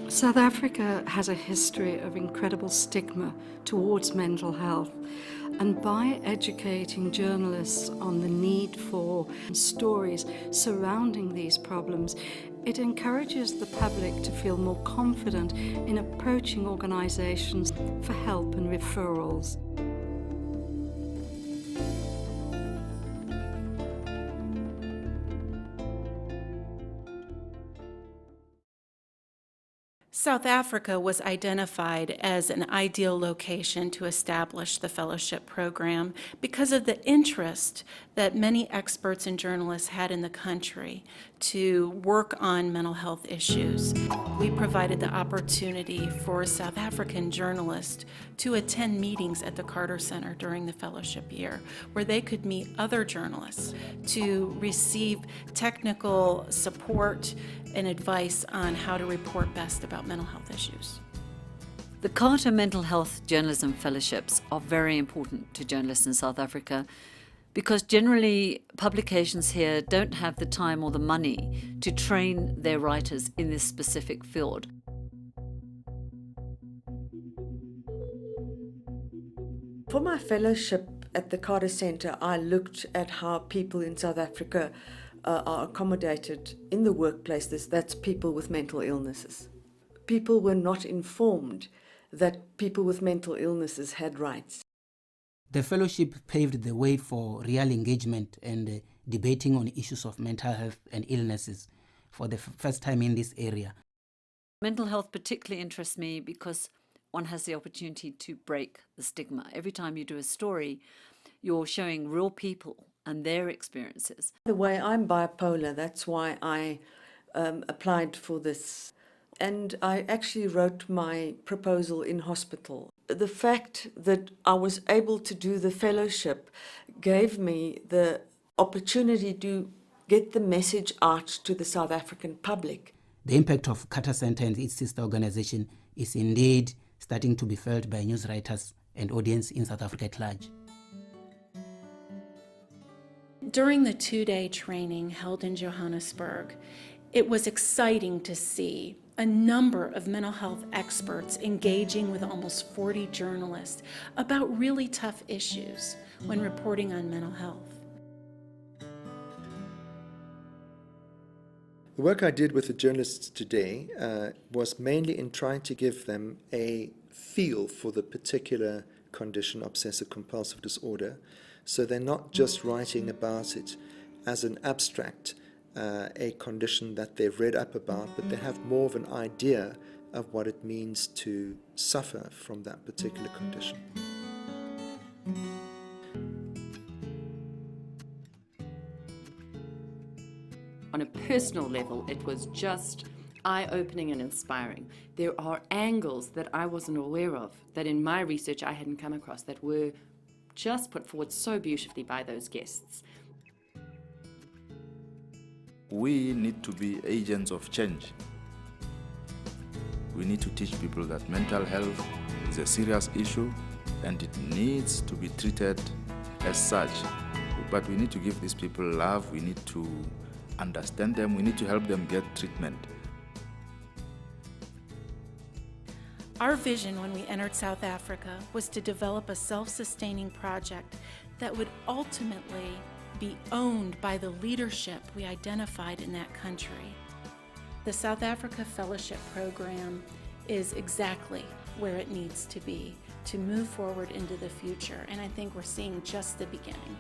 South Africa has a history of incredible stigma towards mental health, and by educating journalists on the need for stories surrounding these problems, it encourages the public to feel more confident in approaching organisations for help and referrals. South Africa was identified as an ideal location to establish the fellowship program because of the interest that many experts and journalists had in the country to work on mental health issues. We provided the opportunity for South African journalists to attend meetings at the Carter Center during the fellowship year, where they could meet other journalists to receive technical support and advice on how to report best about mental health issues. The Carter Mental Health Journalism Fellowships are very important to journalists in South Africa because generally publications here don't have the time or the money to train their writers in this specific field. For my fellowship at the Carter Center, I looked at how people in South Africa are accommodated in the workplaces. That's people with mental illnesses. People were not informed that people with mental illnesses had rights. The fellowship paved the way for real engagement and debating on issues of mental health and illnesses for the first time in this area. Mental health particularly interests me because one has the opportunity to break the stigma. Every time you do a story, you're showing real people and their experiences. The way I'm bipolar, that's why I applied for this. And I actually wrote my proposal in hospital. The fact that I was able to do the fellowship gave me the opportunity to get the message out to the South African public. The impact of Carter Center and its sister organization is indeed starting to be felt by news writers and audience in South Africa at large. During the two-day training held in Johannesburg, it was exciting to see a number of mental health experts engaging with almost 40 journalists about really tough issues when reporting on mental health. The work I did with the journalists today was mainly in trying to give them a feel for the particular condition, obsessive-compulsive disorder, so they're not just writing about it as an abstract, a condition that they've read up about, but they have more of an idea of what it means to suffer from that particular condition. On a personal level, it was just eye-opening and inspiring. There are angles that I wasn't aware of, that in my research I hadn't come across, that were just put forward so beautifully by those guests. We need to be agents of change. We need to teach people that mental health is a serious issue and it needs to be treated as such. But we need to give these people love, we need to understand them, we need to help them get treatment. Our vision when we entered South Africa was to develop a self-sustaining project that would ultimately be owned by the leadership we identified in that country. The South Africa Fellowship Program is exactly where it needs to be to move forward into the future, and I think we're seeing just the beginning.